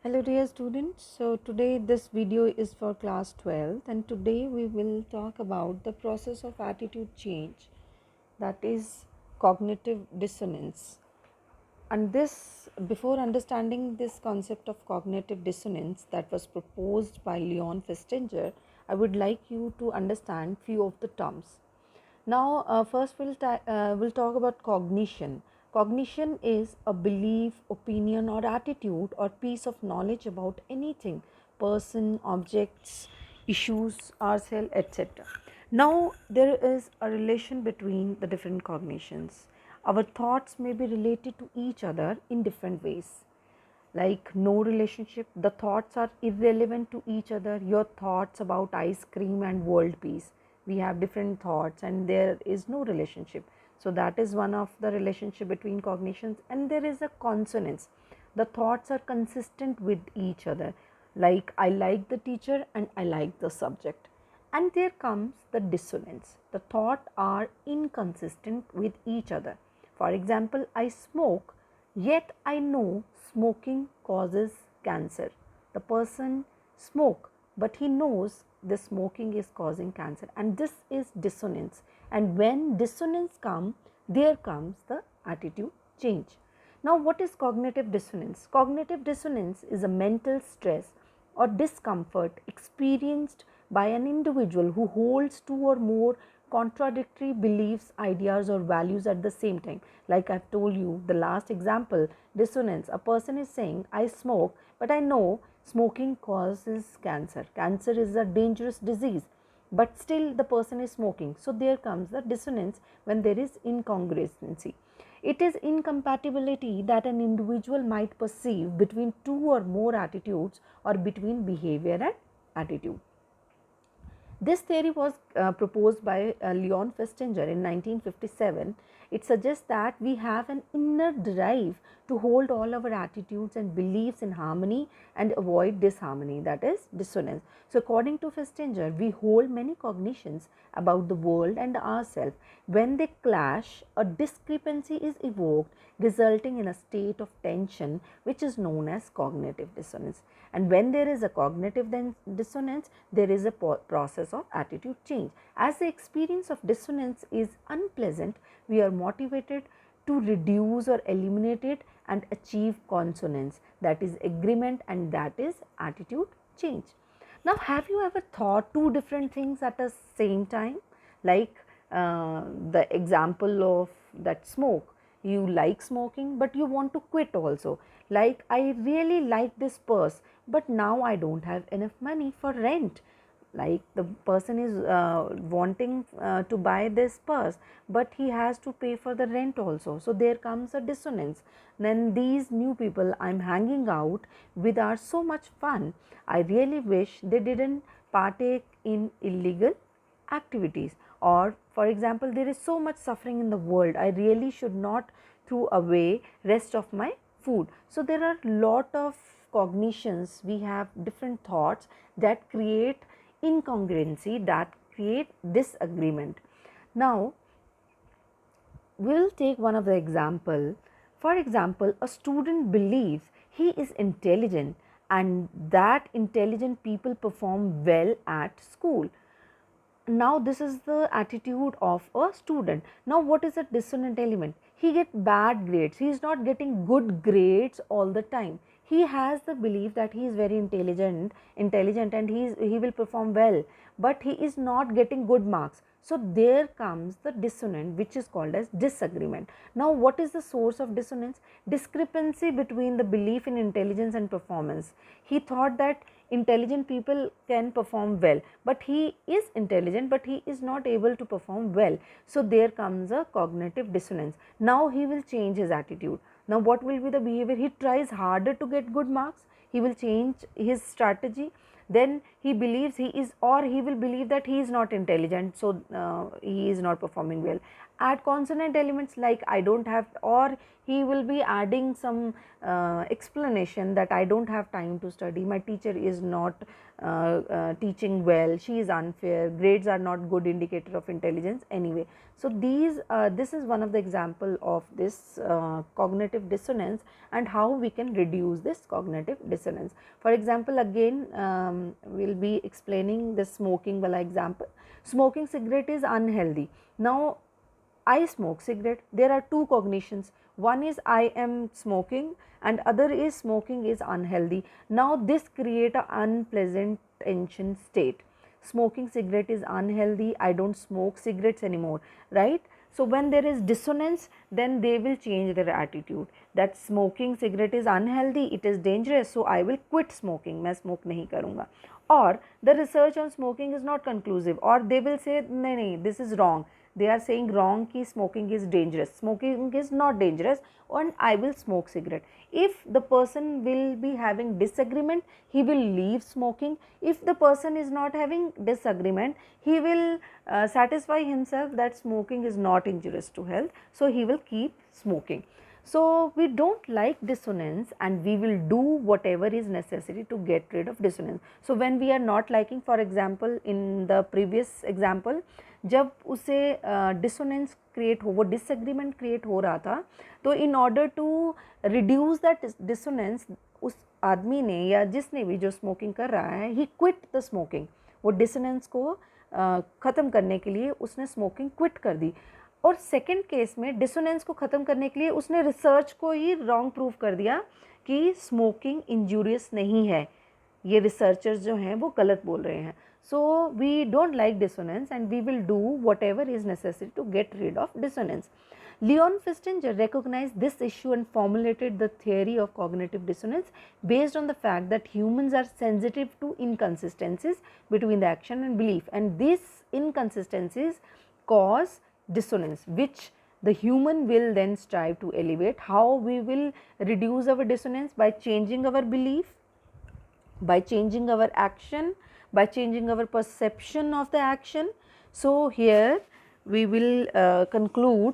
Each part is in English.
Hello dear students, so today this video is for class 12th and today we will talk about the process of attitude change, that is cognitive dissonance. And this, before understanding this concept of cognitive dissonance that was proposed by Leon Festinger, I would like you to understand few of the terms. Now, first we'll talk about cognition. Cognition is a belief, opinion, or attitude or piece of knowledge about anything, person, objects, issues, ourselves, etc. Now, there is a relation between the different cognitions. Our thoughts may be related to each other in different ways, like no relationship. The thoughts are irrelevant to each other. Your thoughts about ice cream and world peace, we have different thoughts and there is no relationship. So that is one of the relationship between cognitions. And there is a consonance. The thoughts are consistent with each other, like I like the teacher and I like the subject. And there comes the dissonance. The thought are inconsistent with each other. For example, I smoke, yet I know smoking causes cancer. The person smoke, but he knows the smoking is causing cancer, and this is dissonance. And when dissonance comes, there comes the attitude change. Now, what is cognitive dissonance? Cognitive dissonance is a mental stress or discomfort experienced by an individual who holds two or more contradictory beliefs, ideas, or values at the same time. Like I've told you, the last example, dissonance. A person is saying, I smoke, but I know smoking causes cancer. Cancer is a dangerous disease, but still the person is smoking. So there comes the dissonance when there is incongruency. It is incompatibility that an individual might perceive between two or more attitudes or between behavior and attitude. This theory was proposed by Leon Festinger in 1957. It suggests that we have an inner drive to hold all our attitudes and beliefs in harmony and avoid disharmony, that is dissonance. So, according to Festinger, we hold many cognitions about the world and ourselves. When they clash, a discrepancy is evoked, resulting in a state of tension which is known as cognitive dissonance. And when there is a cognitive dissonance, there is a process of attitude change. As the experience of dissonance is unpleasant, we are motivated to reduce or eliminate it and achieve consonance, that is agreement, and that is attitude change. Now, have you ever thought two different things at the same time? Like the example of that smoke. You like smoking, but you want to quit also. Like, I really like this purse, but now I don't have enough money for rent. Like the person is wanting to buy this purse, but he has to pay for the rent also. So there comes a dissonance. Then these new people I'm hanging out with are so much fun. I really wish they didn't partake in illegal activities. Or for example, there is so much suffering in the world, I really should not throw away rest of my food. So there are lot of cognitions, we have different thoughts that create incongruency, that create disagreement. Now we'll take one of the example. For example, a student believes he is intelligent and that intelligent people perform well at school. Now this is the attitude of a student. Now what is a dissonant element? He gets bad grades, he is not getting good grades all the time. He has the belief that he is very intelligent and he will perform well, but he is not getting good marks. So there comes the dissonance, which is called as disagreement. Now what is the source of dissonance? Discrepancy between the belief in intelligence and performance. He thought that intelligent people can perform well, but he is intelligent but he is not able to perform well. So there comes a cognitive dissonance. Now he will change his attitude. Now what will be the behavior? He tries harder to get good marks, he will change his strategy. then he believes he is, or he will believe that he is not intelligent, so he is not performing well. Add consonant elements like I don't have, or he will be adding some explanation that I don't have time to study, my teacher is not teaching well, she is unfair, grades are not good indicator of intelligence anyway. So this is one of the example of this cognitive dissonance, and how we can reduce this cognitive dissonance. For example, again we will be explaining the smoking wala example. Smoking cigarette is unhealthy. Now I smoke cigarette, there are two cognitions. One is I am smoking and other is smoking is unhealthy. Now this create a unpleasant tension state. Smoking cigarette is unhealthy, I don't smoke cigarettes anymore, right? So when there is dissonance, then they will change their attitude that smoking cigarette is unhealthy, it is dangerous, so I will quit smoking, मैं smoke नहीं करूँगा. Or the research on smoking is not conclusive, or they will say नहीं नहीं, this is wrong, they are saying wrong ki smoking is dangerous, smoking is not dangerous and I will smoke cigarette. If the person will be having disagreement, he will leave smoking. If the person is not having disagreement, he will satisfy himself that smoking is not injurious to health, so he will keep smoking. So we don't like dissonance and we will do whatever is necessary to get rid of dissonance. So when we are not liking, for example in the previous example, जब उसे dissonance create हो, वो disagreement create हो रहा था, तो in order to reduce that dissonance उस आदमी ने या जिसने भी जो स्मोकिंग कर रहा है, ही क्विट द स्मोकिंग, वो डिसोनेंस को ख़त्म करने के लिए उसने स्मोकिंग क्विट कर दी. और सेकंड केस में डिसोनेंस को ख़त्म करने के लिए उसने रिसर्च को ही रॉन्ग प्रूव कर दिया कि स्मोकिंग इंजूरियस नहीं है, ये रिसर्चर्स जो हैं वो गलत बोल रहे हैं. So we don't like dissonance and we will do whatever is necessary to get rid of dissonance. Leon Festinger recognized this issue and formulated the theory of cognitive dissonance based on the fact that humans are sensitive to inconsistencies between the action and belief, and these inconsistencies cause dissonance, which the human will then strive to elevate. How we will reduce our dissonance? By changing our belief, by changing our action, by changing our perception of the action. So here we will conclude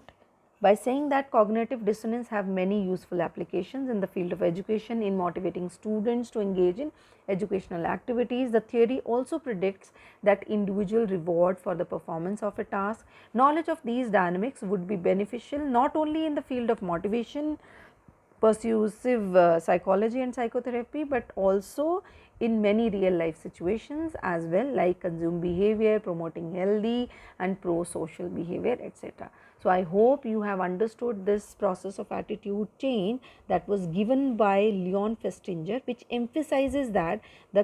by saying that cognitive dissonance have many useful applications in the field of education in motivating students to engage in educational activities. The theory also predicts that individual reward for the performance of a task. Knowledge of these dynamics would be beneficial not only in the field of motivation, persuasive psychology and psychotherapy, but also in many real life situations as well, like consume behavior, promoting healthy and pro-social behavior, etc. So I hope you have understood this process of attitude change that was given by Leon Festinger, which emphasizes that the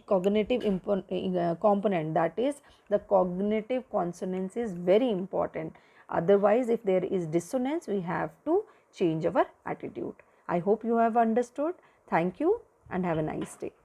cognitive component, that is the cognitive consonance, is very important. Otherwise, if there is dissonance, we have to change our attitude. I hope you have understood. Thank you and have a nice day.